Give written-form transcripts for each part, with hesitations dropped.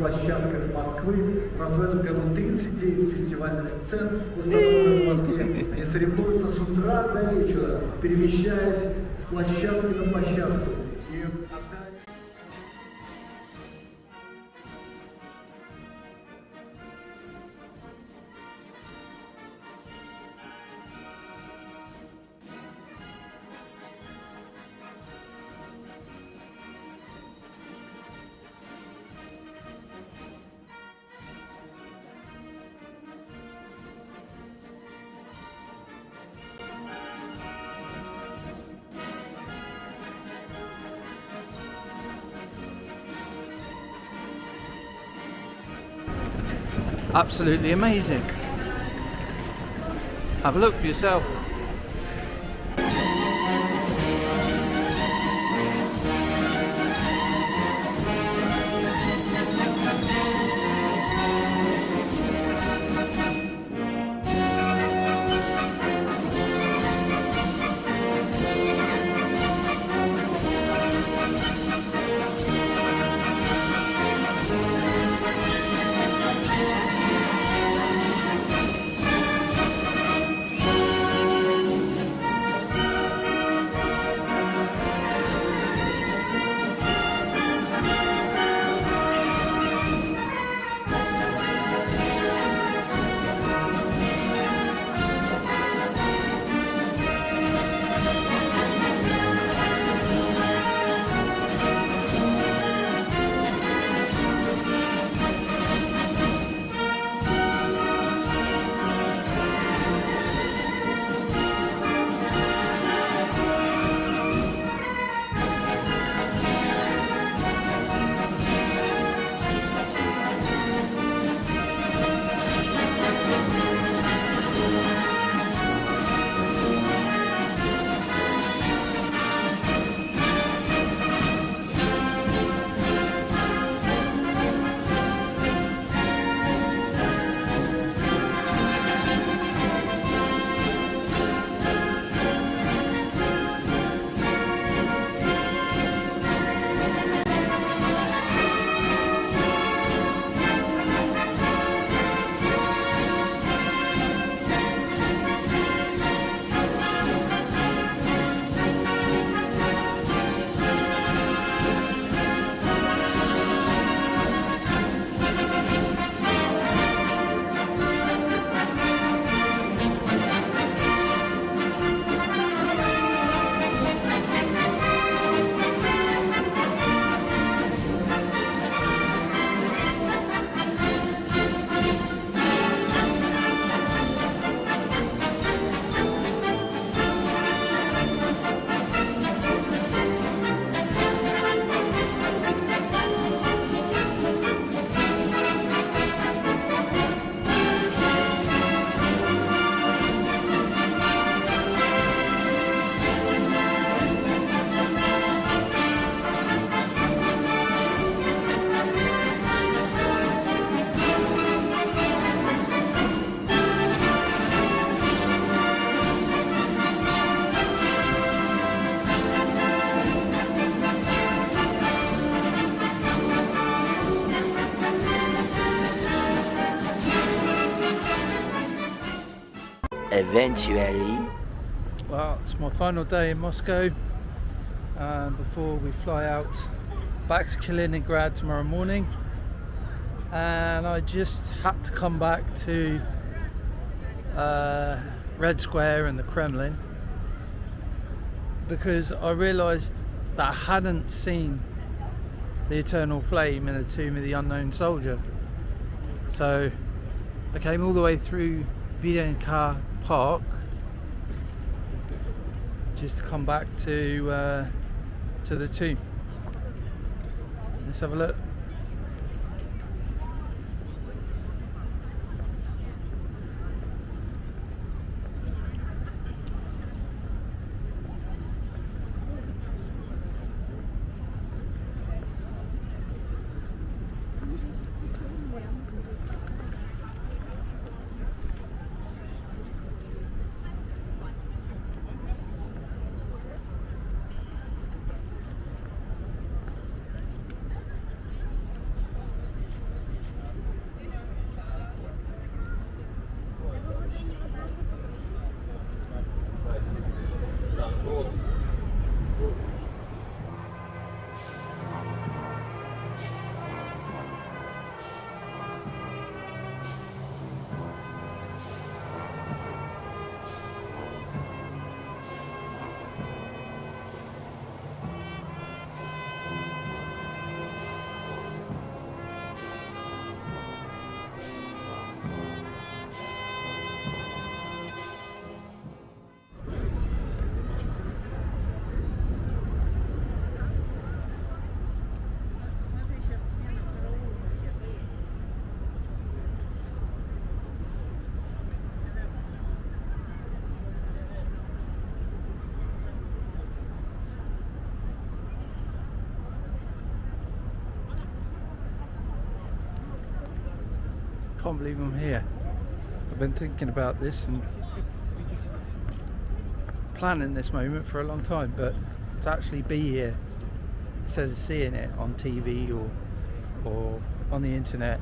площадках Москвы. У нас в этом году 39 фестивальных сцен, установленных в Москве. Они соревнуются с утра до вечера, перемещаясь с площадки на площадку. Absolutely amazing. Have a look for yourself. Eventually. Well, it's my final day in Moscow before we fly out back to Kaliningrad tomorrow morning, and I just had to come back to Red Square and the Kremlin because I realised that I hadn't seen the eternal flame in the tomb of the unknown soldier. So I came all the way through Videnka Park just to come back to the tomb. Let's have a look. Can't believe I'm here. I've been thinking about this and planning this moment for a long time, but to actually be here instead of seeing it on TV or on the internet,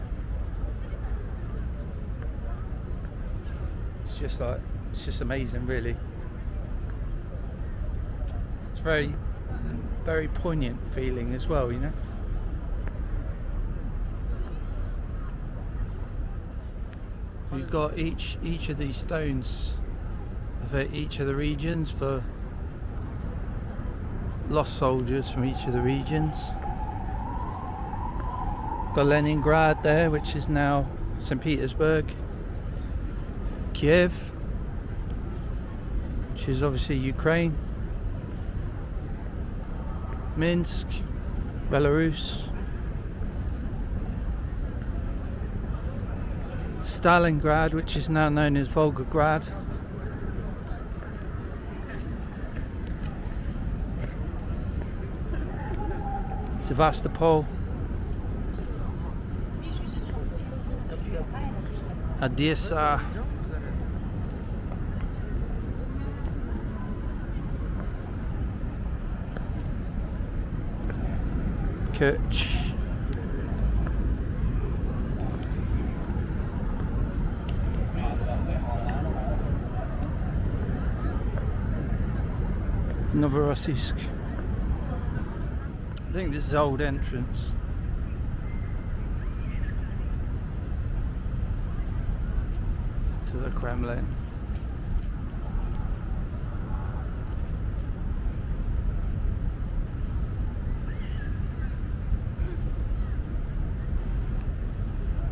it's just amazing, really. It's very, very poignant feeling as well, you know. We've got each of these stones for each of the regions, for lost soldiers from each of the regions. We've got Leningrad there, which is now St. Petersburg. Kiev, which is obviously Ukraine. Minsk, Belarus. Stalingrad, which is now known as Volgograd. Sevastopol. Odessa. Kerch. Novorossiysk. I think this is old entrance. To the Kremlin.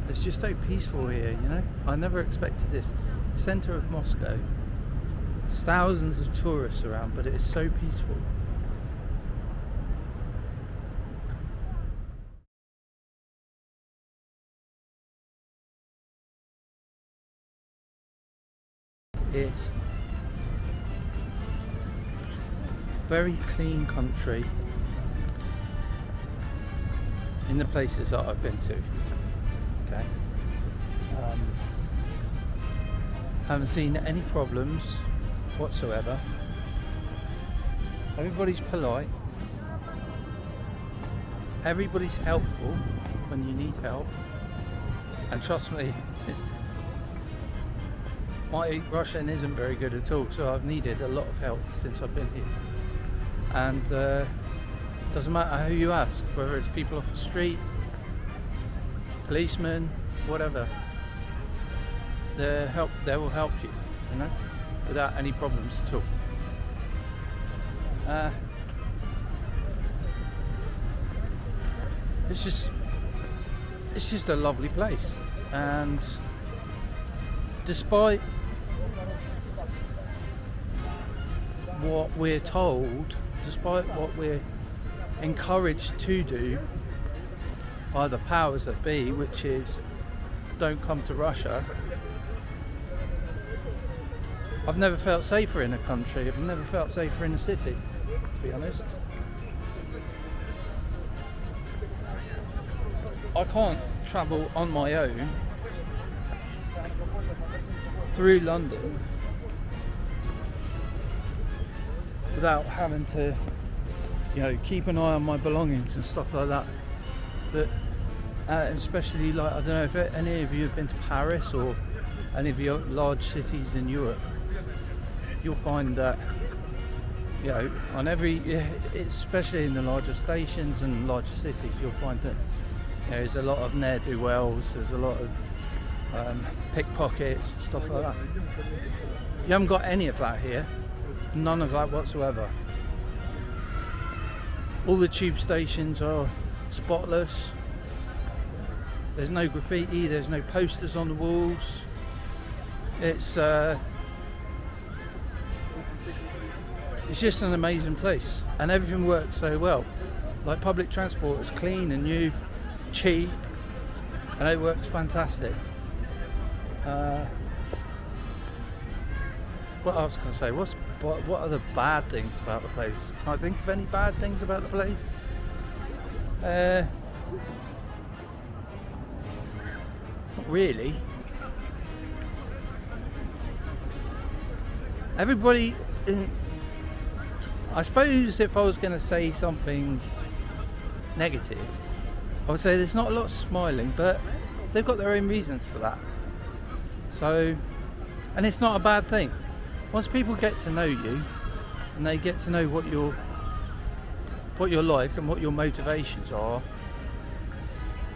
It's just so peaceful here, you know. I never expected this. Center of Moscow. There's thousands of tourists around, but it is so peaceful. It's very clean country in the places that I've been to. Okay. Haven't seen any problems whatsoever. Everybody's polite. Everybody's helpful when you need help. And trust me, my Russian isn't very good at all, so I've needed a lot of help since I've been here. And doesn't matter who you ask, whether it's people off the street, policemen, whatever, they will help you, you know, without any problems at all. It's just a lovely place, and despite what we're told, despite what we're encouraged to do by the powers that be, which is don't come to Russia, I've never felt safer in a country. I've never felt safer in a city, to be honest. I can't travel on my own through London without having to, you know, keep an eye on my belongings and stuff like that. But especially, like, I don't know if any of you have been to Paris or any of your large cities in Europe, you'll find that, you know, on especially in the larger stations and larger cities, you'll find that, you know, there's a lot of ne'er-do-wells, there's a lot of pickpockets, stuff like that. You haven't got any of that here. None of that whatsoever. All the tube stations are spotless. There's no graffiti, there's no posters on the walls. It's just an amazing place, and everything works so well. Like, public transport is clean and new, cheap, and it works fantastic. What else can I say? What are the bad things about the place? Can I think of any bad things about the place? Not really. Everybody, I suppose if I was going to say something negative, I would say there's not a lot of smiling, but they've got their own reasons for that. So, and it's not a bad thing. Once people get to know you and they get to know what you're like and what your motivations are,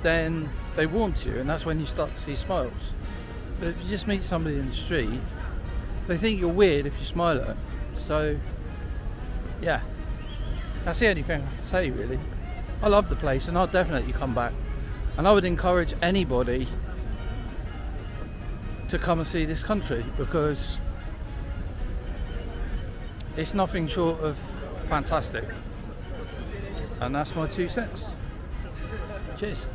then they warm to you, and that's when you start to see smiles. But if you just meet somebody in the street, they think you're weird if you smile at them. So yeah, that's the only thing I have to say really. I love the place and I'll definitely come back, and I would encourage anybody to come and see this country, because it's nothing short of fantastic. And that's my 2 cents. Cheers.